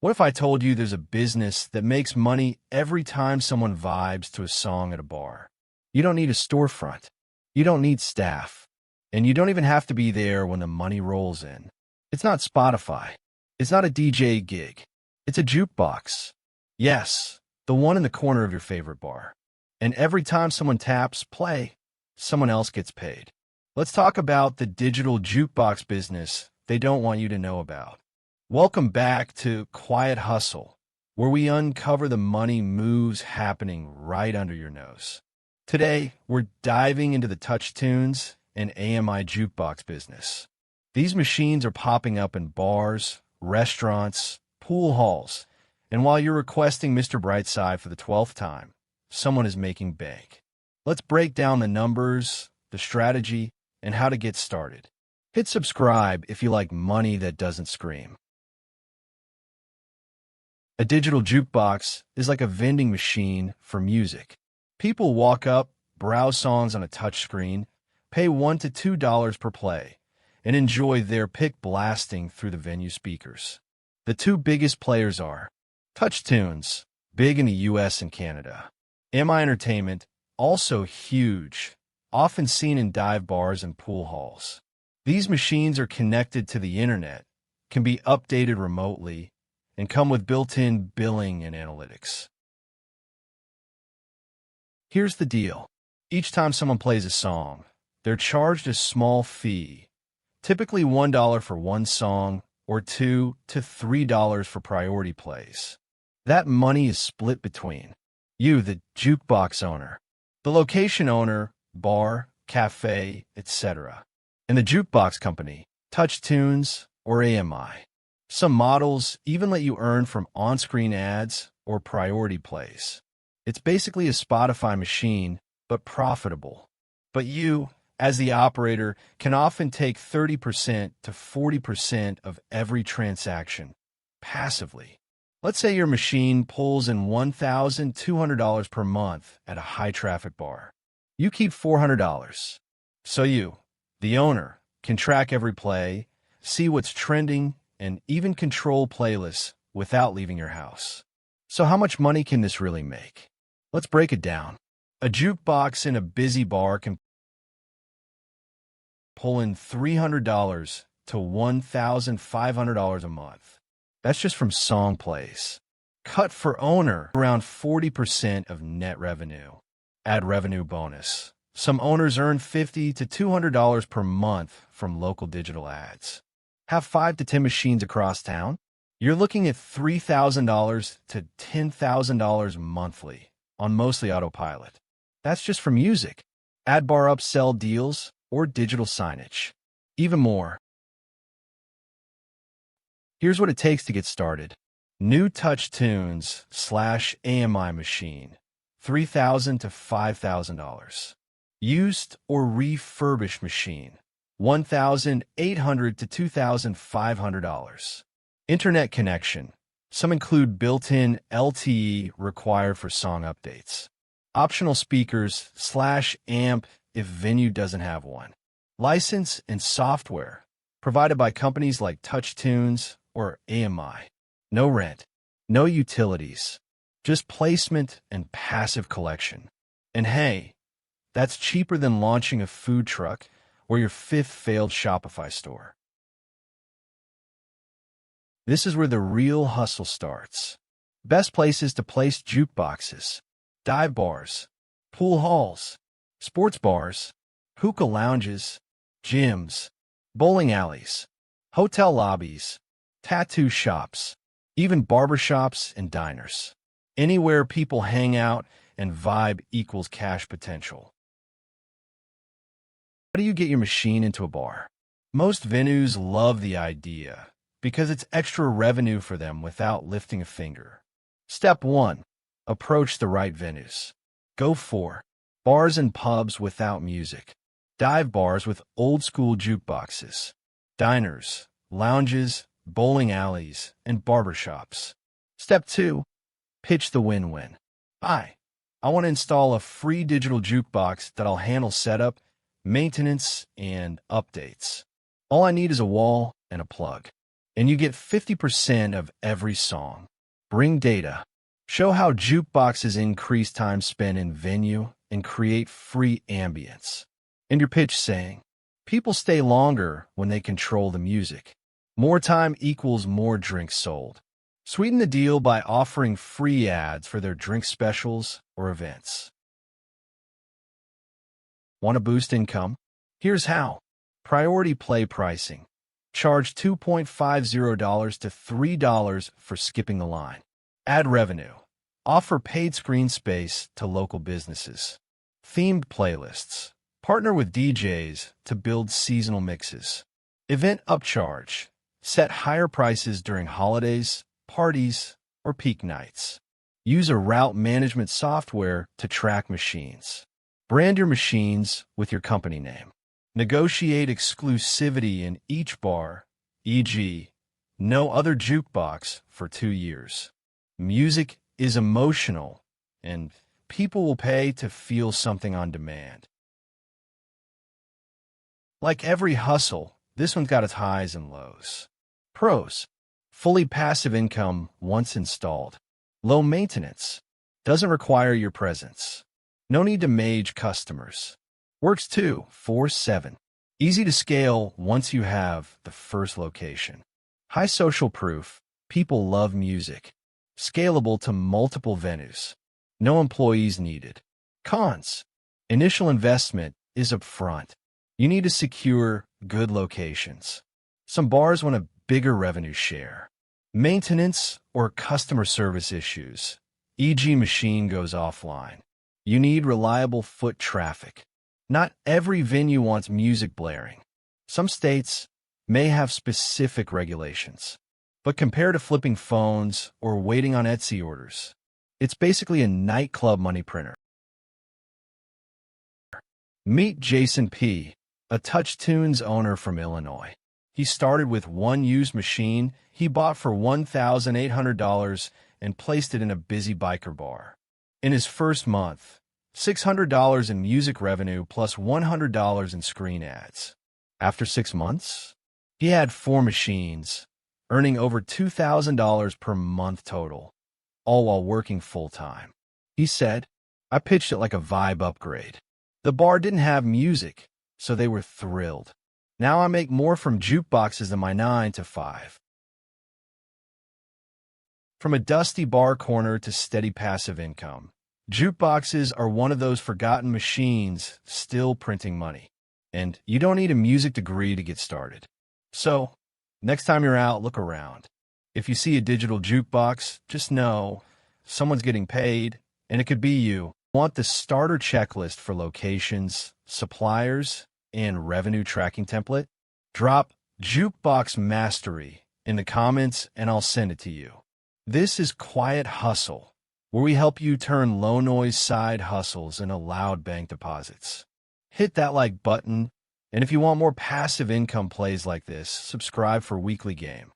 What if I told you there's a business that makes money every time someone vibes to a song at a bar? You don't need a storefront. You don't need staff. And you don't even have to be there when the money rolls in. It's not Spotify. It's not a DJ gig. It's a jukebox. Yes, the one in the corner of your favorite bar. And every time someone taps play, someone else gets paid. Let's talk about the digital jukebox business they don't want you to know about. Welcome back to Quiet Hustle, where we uncover the money moves happening right under your nose. Today, we're diving into the TouchTunes and AMI jukebox business. These machines are popping up in bars, restaurants, pool halls, and while you're requesting Mr. Brightside for the 12th time, someone is making bank. Let's break down the numbers, the strategy, and how to get started. Hit subscribe if you like money that doesn't scream. A digital jukebox is like a vending machine for music. People walk up, browse songs on a touchscreen, pay $1 to $2 per play, and enjoy their pick blasting through the venue speakers. The two biggest players are TouchTunes, big in the US and Canada. AMI Entertainment, also huge, often seen in dive bars and pool halls. These machines are connected to the internet, can be updated remotely, and come with built-in billing and analytics. Here's the deal. Each time someone plays a song, they're charged a small fee, typically $1 for one song or $2 to $3 for priority plays. That money is split between you, the jukebox owner, the location owner, bar, cafe, etc., and the jukebox company, TouchTunes or AMI. Some models even let you earn from on-screen ads or priority plays. It's basically a Spotify machine, but profitable. But you, as the operator, can often take 30% to 40% of every transaction, passively. Let's say your machine pulls in $1,200 per month at a high-traffic bar. You keep $400. So you, the owner, can track every play, see what's trending, and even control playlists without leaving your house. So how much money can this really make? Let's break it down. A jukebox in a busy bar can pull in $300 to $1,500 a month. That's just from song plays. Cut for owner, around 40% of net revenue. Add revenue bonus. Some owners earn $50 to $200 per month from local digital ads. Have 5 to 10 machines across town? You're looking at $3,000 to $10,000 monthly on mostly autopilot. That's just for music, ad bar upsell deals, or digital signage. Even more. Here's what it takes to get started. New TouchTunes / AMI machine, $3,000 to $5,000. Used or refurbished machine, $1,800 to $2,500. Internet connection. Some include built-in LTE required for song updates. Optional speakers / amp if venue doesn't have one. License and software provided by companies like TouchTunes or AMI. No rent, no utilities, just placement and passive collection. And hey, that's cheaper than launching a food truck or your 5th failed Shopify store. This is where the real hustle starts. Best places to place jukeboxes: dive bars, pool halls, sports bars, hookah lounges, gyms, bowling alleys, hotel lobbies, tattoo shops, even barbershops and diners. Anywhere people hang out and vibe equals cash potential. How do you get your machine into a bar? Most venues love the idea because it's extra revenue for them without lifting a finger. Step 1. Approach the right venues. Go for bars and pubs without music, dive bars with old-school jukeboxes, diners, lounges, bowling alleys, and barbershops. Step 2. Pitch the win-win. Hi, I want to install a free digital jukebox that'll handle setup, maintenance, and updates. All I need is a wall and a plug. and you get 50% of every song. Bring data. Show how jukeboxes increase time spent in venue and create free ambience. And your pitch saying, people stay longer when they control the music. More time equals more drinks sold. Sweeten the deal by offering free ads for their drink specials or events. Want to boost income? Here's how. Priority play pricing. Charge $2.50 to $3 for skipping the line. Ad revenue. Offer paid screen space to local businesses. Themed playlists. Partner with DJs to build seasonal mixes. Event upcharge. Set higher prices during holidays, parties, or peak nights. Use a route management software to track machines. Brand your machines with your company name. Negotiate exclusivity in each bar, e.g., no other jukebox for 2 years. Music is emotional, and people will pay to feel something on demand. Like every hustle, this one's got its highs and lows. Pros: fully passive income once installed. Low maintenance. Doesn't require your presence. No need to manage customers. Works 24/7. Easy to scale once you have the first location. High social proof. People love music. Scalable to multiple venues. No employees needed. Cons: initial investment is upfront. You need to secure good locations. Some bars want a bigger revenue share. Maintenance or customer service issues, e.g. machine goes offline. You need reliable foot traffic. Not every venue wants music blaring. Some states may have specific regulations. But compared to flipping phones or waiting on Etsy orders, it's basically a nightclub money printer. Meet Jason P., a TouchTunes owner from Illinois. He started with one used machine he bought for $1,800 and placed it in a busy biker bar. In his first month, $600 in music revenue plus $100 in screen ads. After 6 months, he had 4 machines, earning over $2,000 per month total, all while working full-time. He said, I pitched it like a vibe upgrade. The bar didn't have music, so they were thrilled. Now I make more from jukeboxes than my 9 to 5. From a dusty bar corner to steady passive income, jukeboxes are one of those forgotten machines still printing money. And you don't need a music degree to get started. So, next time you're out, look around. If you see a digital jukebox, just know someone's getting paid, and it could be you. Want the starter checklist for locations, suppliers, and revenue tracking template? Drop Jukebox Mastery in the comments and I'll send it to you. This is Quiet Hustle, where we help you turn low-noise side hustles into loud bank deposits. Hit that like button, and if you want more passive income plays like this, subscribe for weekly game.